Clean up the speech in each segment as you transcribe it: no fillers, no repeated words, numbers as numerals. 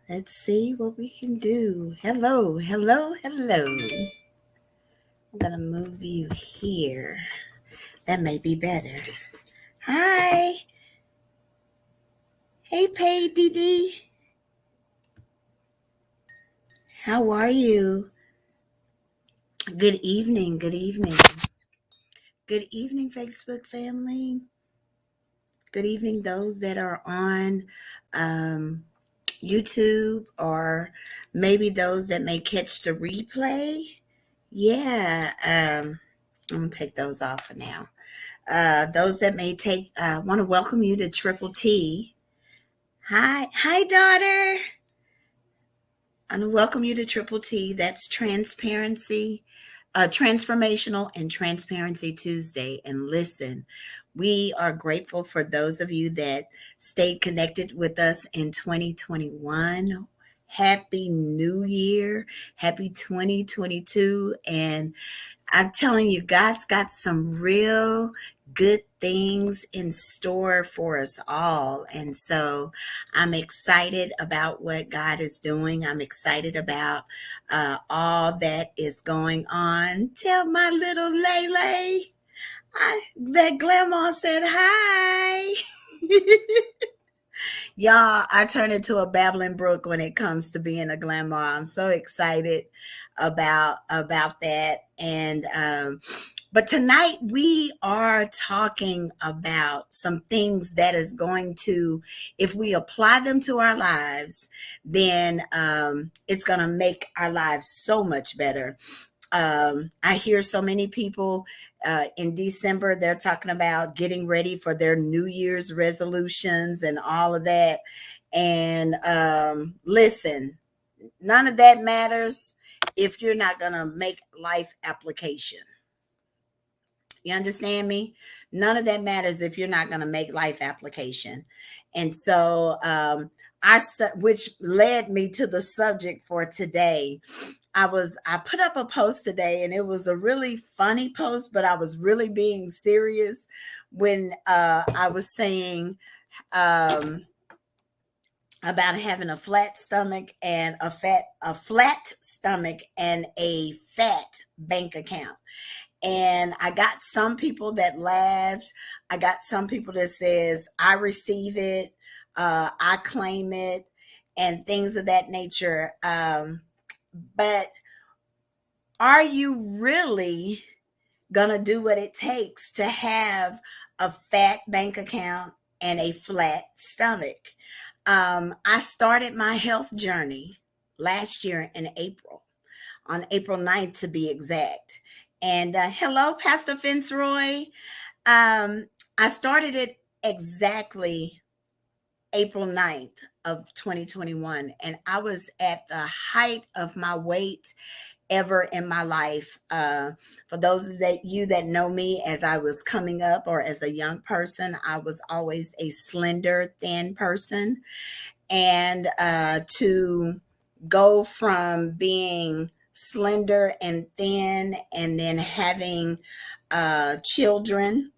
Let's see what we can do. Hello, hello, hello. I'm gonna move you here. That may be better. Hi. Hey, Pay Dee. How are you? Good evening. Good evening. Good evening, Facebook family. Good evening, those that are on um, YouTube or maybe those that may catch the replay. Yeah, I'm gonna take those off for now. Those that may take want to welcome you to Triple T. Hi, daughter. I want to welcome you to Triple T. That's transparency, transformational and transparency Tuesday. And listen, we are grateful for those of you that stayed connected with us in 2021. Happy New Year. Happy 2022. And I'm telling you, God's got some real good things in store for us all. And so I'm excited about what God is doing. I'm excited about all that is going on. Tell my little Lele that Grandma said hi. Y'all, I turn into a babbling brook when it comes to being a grandma. I'm so excited about that. And but tonight we are talking about some things that is going to, if we apply them to our lives, then it's going to make our lives so much better. I hear so many people in December, they're talking about getting ready for their New Year's resolutions and all of that. And listen, none of that matters if you're not going to make life application. You understand me? None of that matters if you're not going to make life application. And so, which led me to the subject for today. I put up a post today and it was a really funny post, but I was really being serious when I was saying about having a flat stomach and a flat stomach and a fat bank account. And I got some people that laughed. I got some people that says, I receive it, I claim it, and things of that nature. But are you really going to do what it takes to have a fat bank account and a flat stomach? I started my health journey last year in April, on April 9th to be exact. And hello, Pastor Fitzroy. I started it exactly April 9th of 2021, and I was at the height of my weight ever in my life. For those that you that know me as I was coming up or as a young person, I was always a slender, thin person. And to go from being slender and thin and then having children,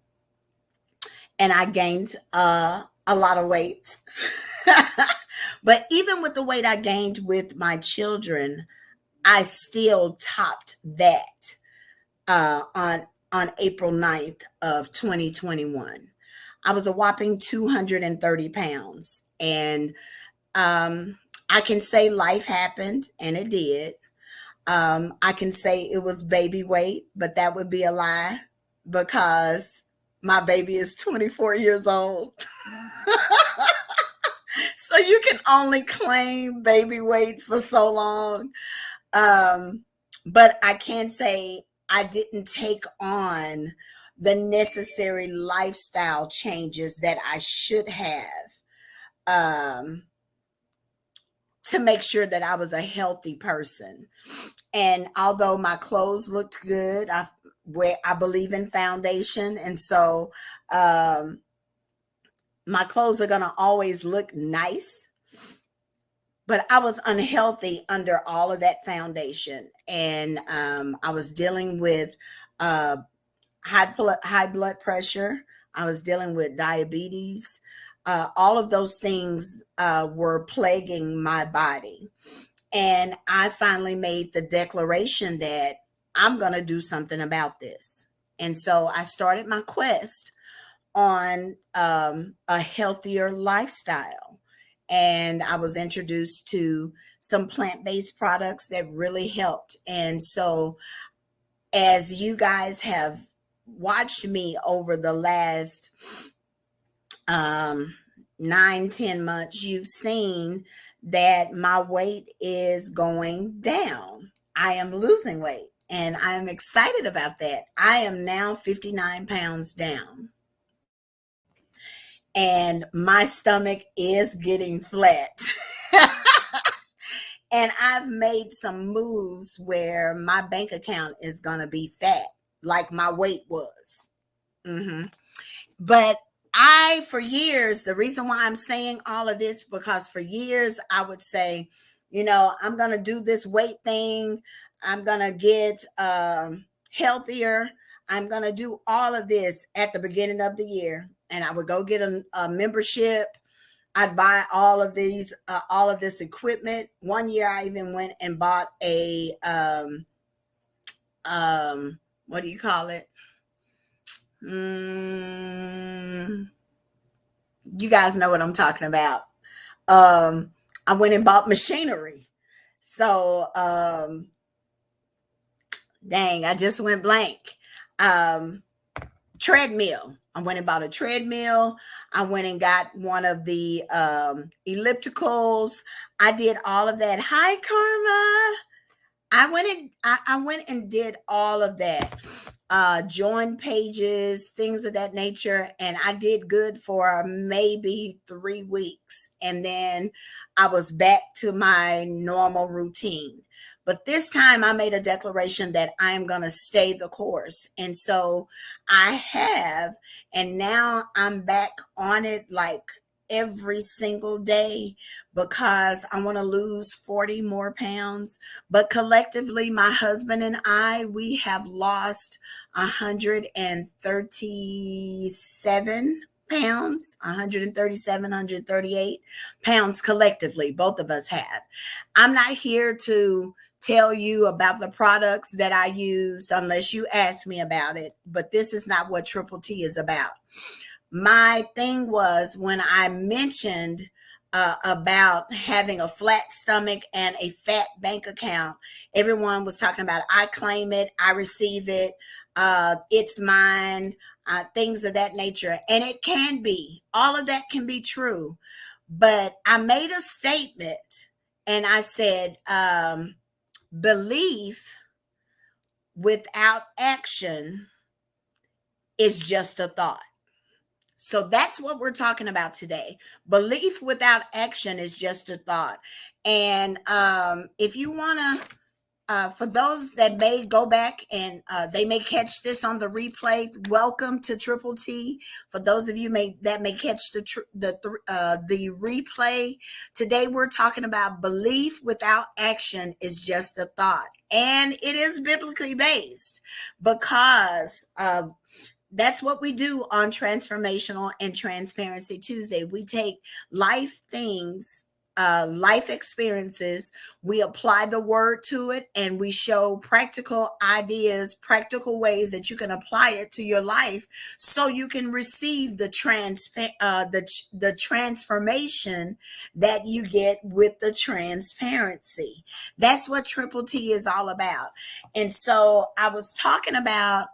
and I gained a lot of weight. But even with the weight I gained with my children, I still topped that on April 9th of 2021. I was a whopping 230 pounds. And I can say life happened, and it did. I can say it was baby weight, but that would be a lie because my baby is 24 years old. So you can only claim baby weight for so long. But I can say I didn't take on the necessary lifestyle changes that I should have to make sure that I was a healthy person. And although my clothes looked good, I believe in foundation, and so my clothes are gonna always look nice. But I was unhealthy under all of that foundation, and I was dealing with high blood pressure. I was dealing with diabetes. All of those things were plaguing my body. And I finally made the declaration that I'm going to do something about this. And so I started my quest on a healthier lifestyle. And I was introduced to some plant based products that really helped. And so, as you guys have watched me over the last um, 9, 10 months, you've seen that my weight is going down. I am losing weight and I'm excited about that. I am now 59 pounds down and my stomach is getting flat. And I've made some moves where my bank account is going to be fat, like my weight was. hmm But for years, the reason why I'm saying all of this, because for years I would say, I'm going to do this weight thing. I'm going to get healthier. I'm going to do all of this at the beginning of the year. And I would go get a membership. I'd buy all of this equipment. One year I even went and bought what do you call it? You guys know what I'm talking about. I went and bought machinery. So, dang, I just went blank. Treadmill. I went and bought a treadmill. I went and got one of the ellipticals. I did all of that. Hi, Karma. I went and did all of that. Join pages, things of that nature, and I did good for maybe 3 weeks, and then I was back to my normal routine. But this time I made a declaration that I am going to stay the course. And so I have, and now I'm back on it like every single day because I want to lose 40 more pounds. But collectively, my husband and I, we have lost 137 pounds, 137, 138 pounds collectively. Both of us have. I'm not here to tell you about the products that I used unless you ask me about it, but this is not what Triple T is about. My thing was when I mentioned about having a flat stomach and a fat bank account, everyone was talking about, I claim it, I receive it, it's mine, things of that nature. And it can be, all of that can be true. But I made a statement and I said, belief without action is just a thought. So that's what we're talking about today. Belief without action is just a thought. And if you want to, for those that may go back and they may catch this on the replay, welcome to Triple T. For those of you that may catch the replay, today we're talking about belief without action is just a thought. And it is biblically based because that's what we do on Transformational and Transparency Tuesday. We take life things, life experiences, we apply the word to it, and we show practical ideas, practical ways that you can apply it to your life so you can receive the transformation that you get with the transparency. That's what Triple T is all about. And so I was talking about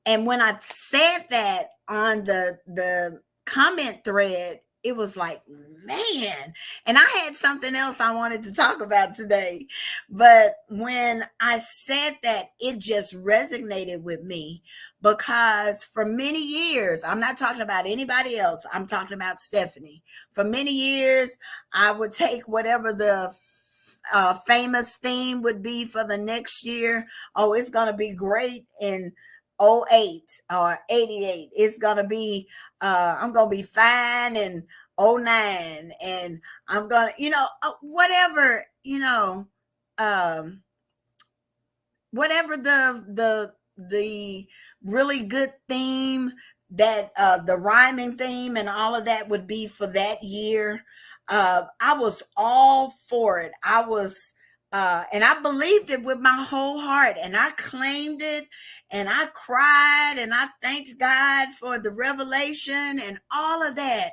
and when I said that on the comment thread, it was like, man. And I had something else I wanted to talk about today. But when I said that, it just resonated with me because for many years, I'm not talking about anybody else. I'm talking about Stephanie. For many years, I would take whatever the famous theme would be for the next year. Oh, it's going to be great. And 08 or 88, it's gonna be I'm gonna be fine in 09, and I'm gonna whatever whatever the really good theme that the rhyming theme and all of that would be for that year. I was all for it. And I believed it with my whole heart, and I claimed it, and I cried, and I thanked God for the revelation and all of that.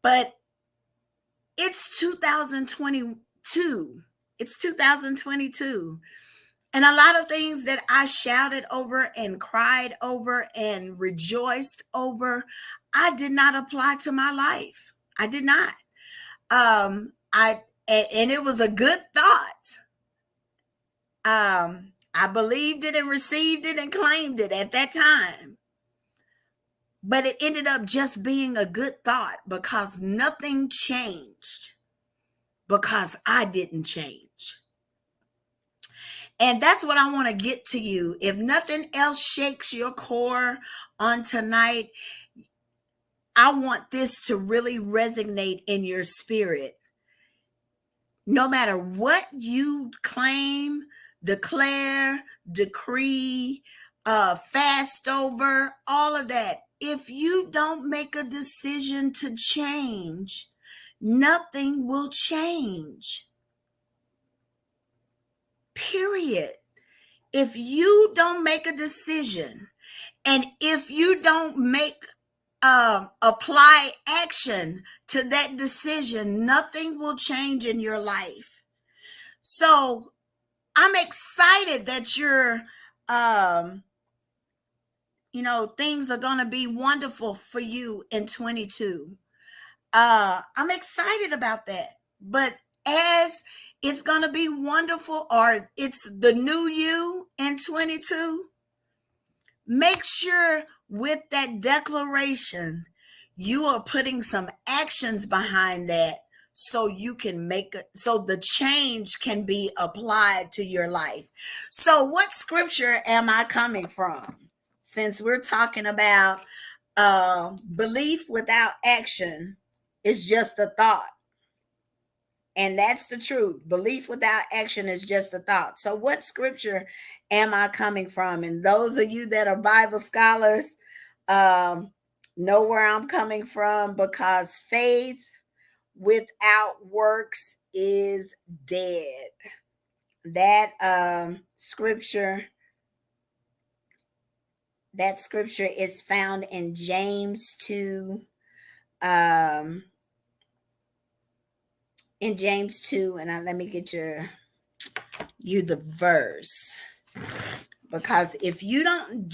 But it's 2022. It's 2022. And a lot of things that I shouted over and cried over and rejoiced over, I did not apply to my life. I did not. And it was a good thought. I believed it and received it and claimed it at that time. But it ended up just being a good thought because nothing changed because I didn't change. And that's what I want to get to you. If nothing else shakes your core on tonight, I want this to really resonate in your spirit. No matter what you claim, declare, decree, fast over, all of that, if you don't make a decision to change, nothing will change. Period. If you don't make a decision, and if you don't apply action to that decision, nothing will change in your life. So I'm excited that you're, things are going to be wonderful for you in 22. I'm excited about that. But as it's going to be wonderful, or it's the new you in 22, make sure with that declaration, you are putting some actions behind that so you can so the change can be applied to your life. So what scripture am I coming from? Since we're talking about belief without action is just a thought. And that's the truth. Belief without action is just a thought. So what scripture am I coming from? And those of you that are Bible scholars know where I'm coming from, because faith without works is dead. That scripture is found in James 2. In James 2, and let me get you the verse, because if you don't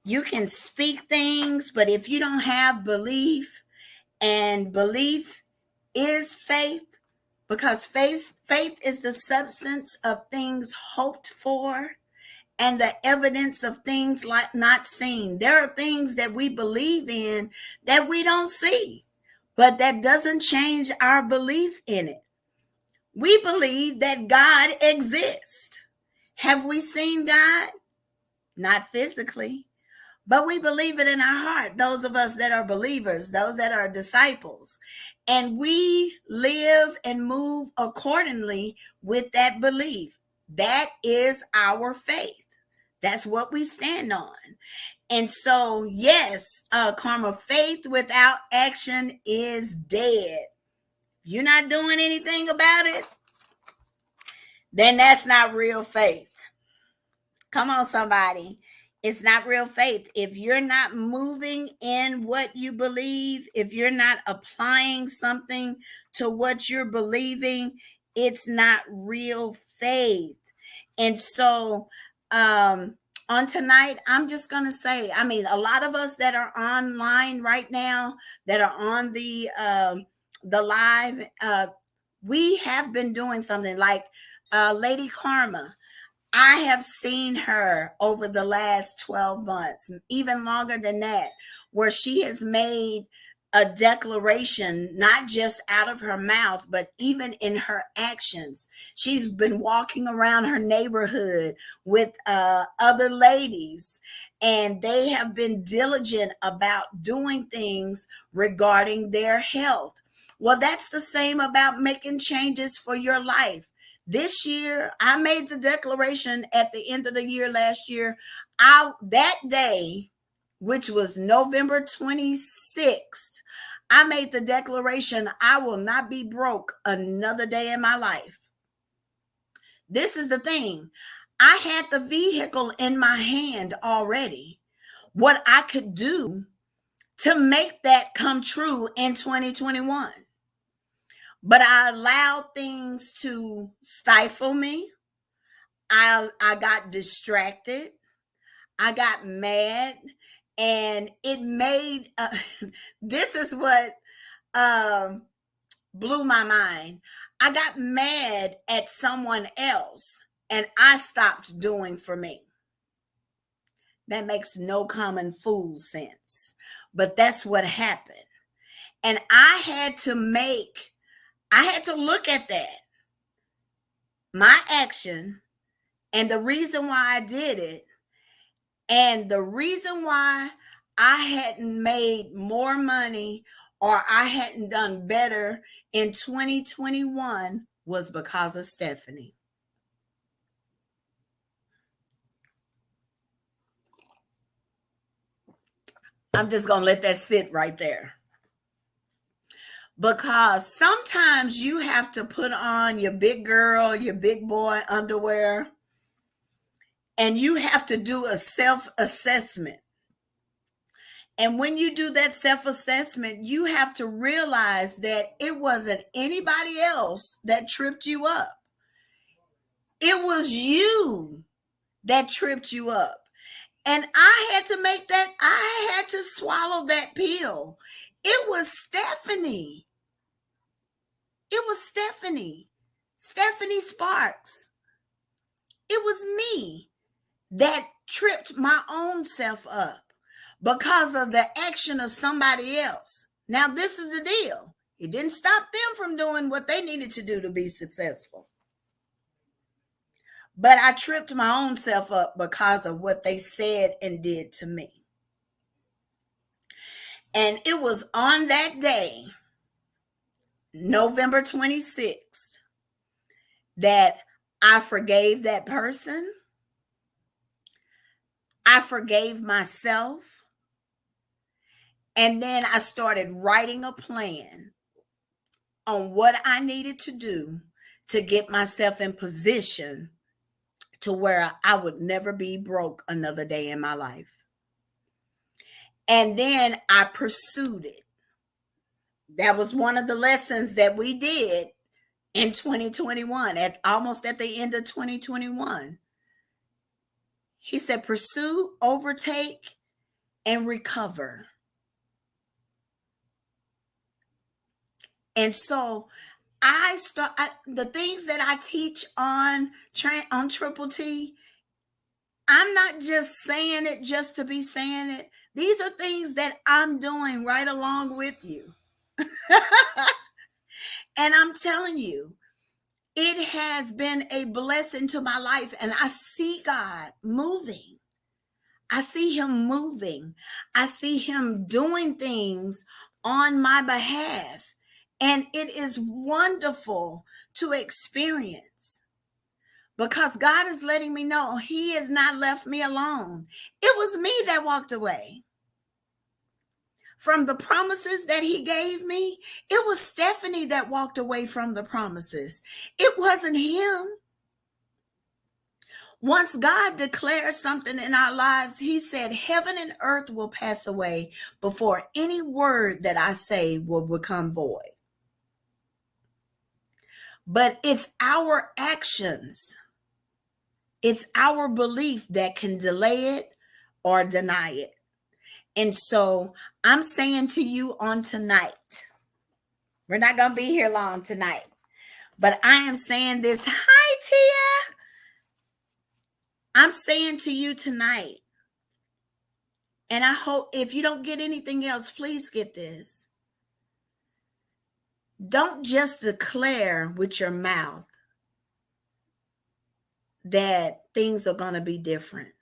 you can speak things, but if you don't have belief, and belief is faith, because faith is the substance of things hoped for and the evidence of things like not seen. There are things that we believe in that we don't see, but that doesn't change our belief in it. We believe that God exists. Have we seen God? Not physically, but we believe it in our heart. Those of us that are believers, those that are disciples, and we live and move accordingly with that belief. That is our faith. That's what we stand on. And so, yes, Karma, faith without action is dead. If you're not doing anything about it, then that's not real faith. Come on, somebody. It's not real faith. If you're not moving in what you believe, if you're not applying something to what you're believing, it's not real faith. And so, on tonight, I'm just going to say, a lot of us that are online right now, that are on the live, we have been doing something like Lady Karma. I have seen her over the last 12 months, even longer than that, where she has made a declaration, not just out of her mouth, but even in her actions. She's been walking around her neighborhood with other ladies, and they have been diligent about doing things regarding their health. Well, that's the same about making changes for your life. This year, I made the declaration at the end of the year last year. That day, which was November 26th, I made the declaration, I will not be broke another day in my life. This is the thing. I had the vehicle in my hand already. What I could do to make that come true in 2021. But I allowed things to stifle me. I got distracted. I got mad, and it made this is what um blew my mind. I got mad at someone else and I stopped doing for me. That makes no common fool sense, but that's what happened. And I had to look at that, my action, and the reason why I did it, and the reason why I hadn't made more money or I hadn't done better in 2021 was because of Stephanie. I'm just going to let that sit right there. Because sometimes you have to put on your big girl, your big boy underwear, and you have to do a self-assessment. And when you do that self-assessment, you have to realize that it wasn't anybody else that tripped you up. It was you that tripped you up. And I had to swallow that pill. It was Stephanie. It was Stephanie Sparks. It was me that tripped my own self up because of the action of somebody else. Now, this is the deal. It didn't stop them from doing what they needed to do to be successful. But I tripped my own self up because of what they said and did to me. And it was on that day, November 26th, that I forgave that person. I forgave myself. And then I started writing a plan on what I needed to do to get myself in position to where I would never be broke another day in my life. And then I pursued it. That was one of the lessons that we did in 2021, almost at the end of 2021. He said, pursue, overtake, and recover. And so the things that I teach on Triple T, I'm not just saying it just to be saying it. These are things that I'm doing right along with you. And I'm telling you, it has been a blessing to my life. And I see God moving. I see him moving. I see him doing things on my behalf. And it is wonderful to experience because God is letting me know he has not left me alone. It was me that walked away from the promises that he gave me. It was Stephanie that walked away from the promises. It wasn't him. Once God declares something in our lives, he said, heaven and earth will pass away before any word that I say will become void. But it's our actions, it's our belief that can delay it or deny it. And so I'm saying to you on tonight, we're not going to be here long tonight, but I am saying this. Hi, Tia. I'm saying to you tonight, and I hope if you don't get anything else, please get this. Don't just declare with your mouth that things are going to be different.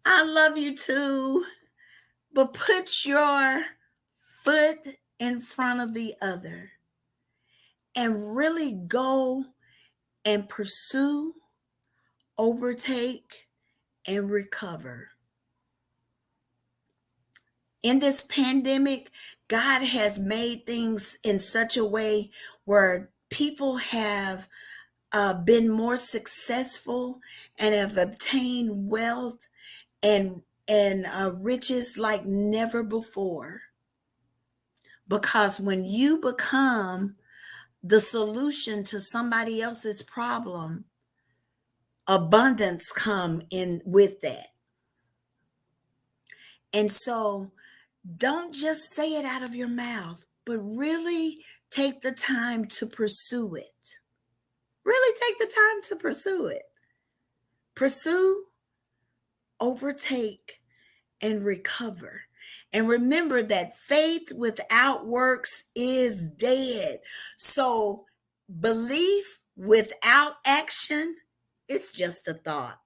I love you too, but put your foot in front of the other and really go and pursue, overtake, and recover. In this pandemic, God has made things in such a way where people have been more successful and have obtained wealth and riches like never before. Because when you become the solution to somebody else's problem, abundance come in with that. And so don't just say it out of your mouth, but really take the time to pursue it. Really take the time to pursue it. Pursue, overtake, and recover. And remember that faith without works is dead. So belief without action, it's just a thought.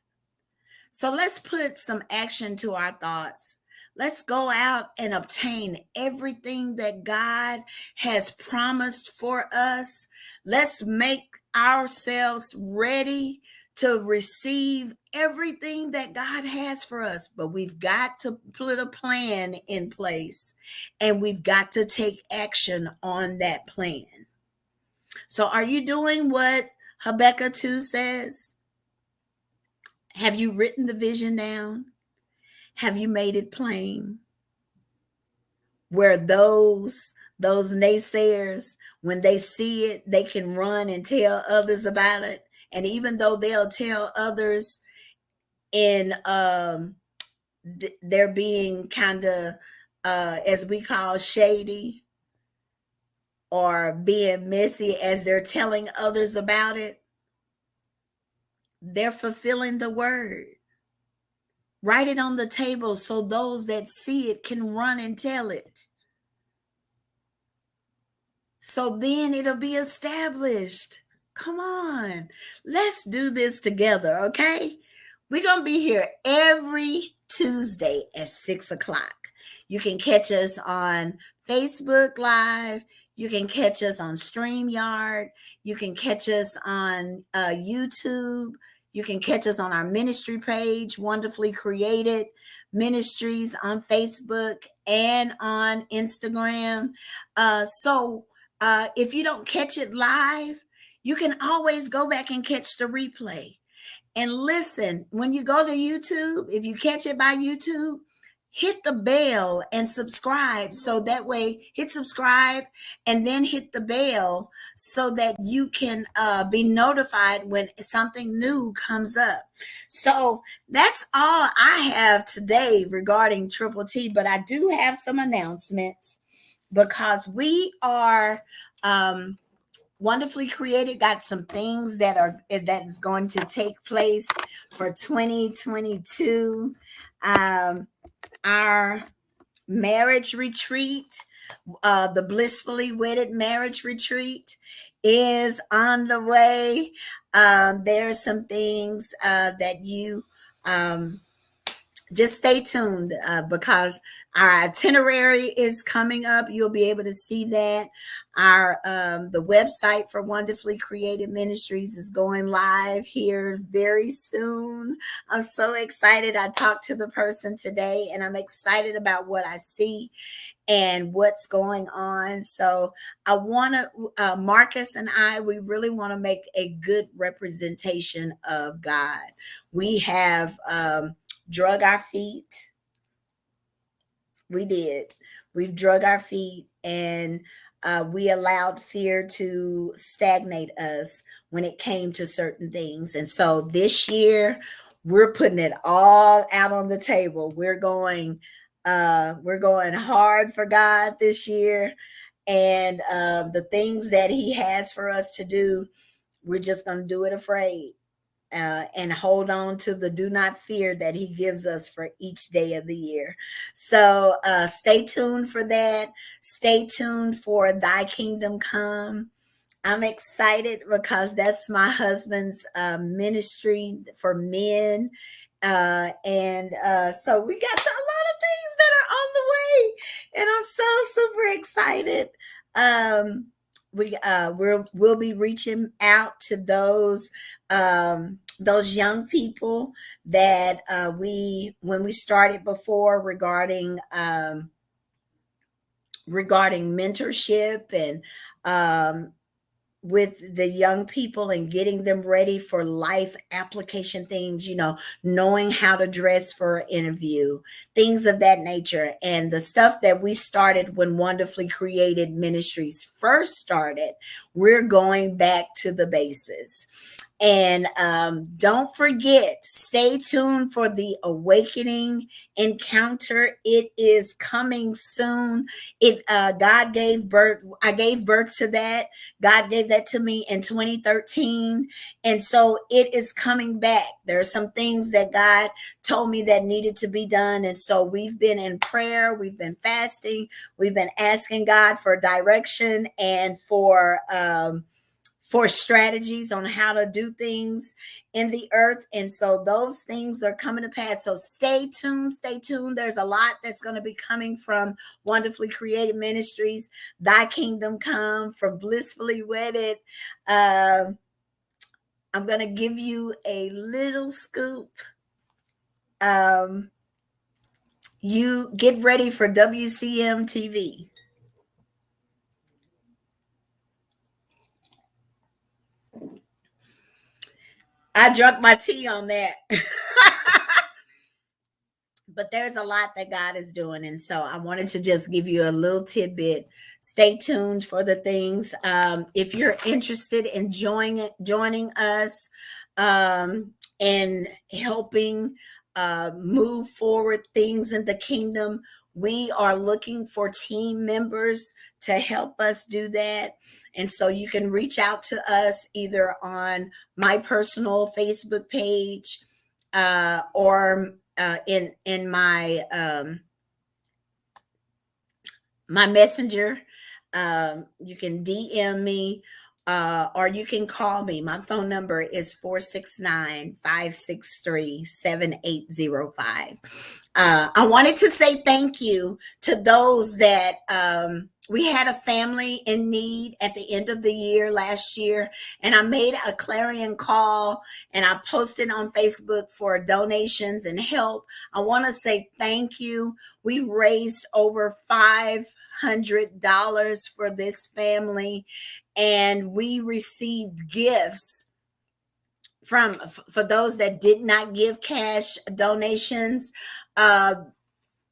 So let's put some action to our thoughts. Let's go out and obtain everything that God has promised for us. Let's make ourselves ready to receive everything that God has for us. But we've got to put a plan in place and we've got to take action on that plan. So, are you doing what Habakkuk 2 says? Have you written the vision down? Have you made it plain? Where those naysayers, when they see it, they can run and tell others about it. And even though they'll tell others in they're being kind of as we call shady or being messy as they're telling others about it, they're fulfilling the word. Write it on the table so those that see it can run and tell it. So then it'll be established. Come on, let's do this together, okay? We're going to be here every Tuesday at 6 o'clock. You can catch us on Facebook Live. You can catch us on StreamYard. You can catch us on YouTube. You can catch us on our ministry page, Wonderfully Created Ministries, on Facebook and on Instagram. If you don't catch it live, you can always go back and catch the replay. And listen, when you go to YouTube, if you catch it by YouTube, hit the bell and subscribe. So that way, hit subscribe and then hit the bell so that you can be notified when something new comes up. So that's all I have today regarding Triple T, but I do have some announcements because we are Wonderfully Created got some things that's going to take place for 2022. Our marriage retreat, the Blissfully Wedded Marriage Retreat, is on the way. There's some things that you just stay tuned because our itinerary is coming up. You'll be able to see that. Our the website for Wonderfully Created Ministries is going live here very soon. I'm so excited. I talked to the person today and I'm excited about what I see and what's going on. So I want to, Marcus and I, we really want to make a good representation of God. We have drug our feet. We did. We've drug our feet and we allowed fear to stagnate us when it came to certain things. And so this year, we're putting it all out on the table. We're going hard for God this year. And the things that he has for us to do, we're just going to do it afraid. And hold on to the do not fear that he gives us for each day of the year. So stay tuned for that. Stay tuned for Thy Kingdom Come. I'm excited because that's my husband's ministry for men. So we got a lot of things that are on the way. And I'm so super excited. We'll be reaching out to those young people that when we started before regarding regarding mentorship and with the young people and getting them ready for life application things, knowing how to dress for an interview, things of that nature. And the stuff that we started when Wonderfully Created Ministries first started, we're going back to the basis. And don't forget, stay tuned for the Awakening Encounter. It is coming soon. God gave birth. I gave birth to that. God gave that to me in 2013. And so it is coming back. There are some things that God told me that needed to be done. And so we've been in prayer. We've been fasting. We've been asking God for direction and for strategies on how to do things in the earth. And so those things are coming to pass. So stay tuned, stay tuned. There's a lot that's going to be coming from Wonderfully Created Ministries. Thy Kingdom Come, from Blissfully Wedded. I'm going to give you a little scoop. You get ready for WCM TV. I drunk my tea on that. But there's a lot that God is doing. And so I wanted to just give you a little tidbit. Stay tuned for the things. If you're interested in joining us and helping move forward things in the kingdom, we are looking for team members to help us do that. And so you can reach out to us either on my personal Facebook page or in my my messenger. You can DM me or you can call me. My phone number is 469-563-7805. I wanted to say thank you to those that we had a family in need at the end of the year last year, and I made a clarion call and I posted on Facebook for donations and help. I want to say thank you. We raised over $500 for this family, and we received gifts for those that did not give cash donations.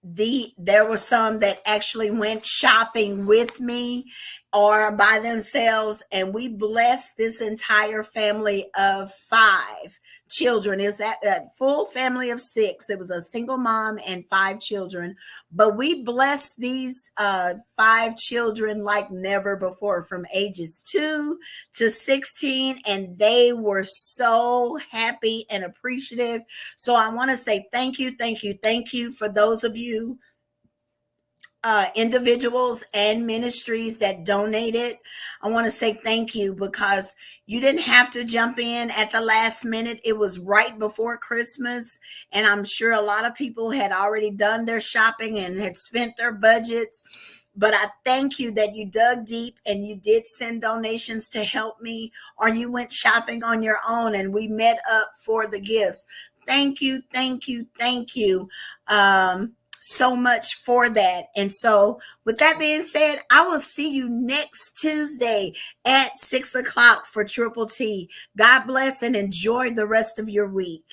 There were some that actually went shopping with me or by themselves, and we blessed this entire family of 5 children. It was a full family of 6. It was a single mom and 5 children, but we blessed these 5 children like never before, from ages 2 to 16, and they were so happy and appreciative. So I want to say thank you for those of you individuals and ministries that donated. I want to say thank you, because you didn't have to jump in at the last minute. It was right before Christmas, and I'm sure a lot of people had already done their shopping and had spent their budgets. But I thank you that you dug deep and you did send donations to help me, or you went shopping on your own and we met up for the gifts. Thank you so much for that. And so with that being said, I will see you next Tuesday at 6 o'clock for Triple T. God bless and enjoy the rest of your week.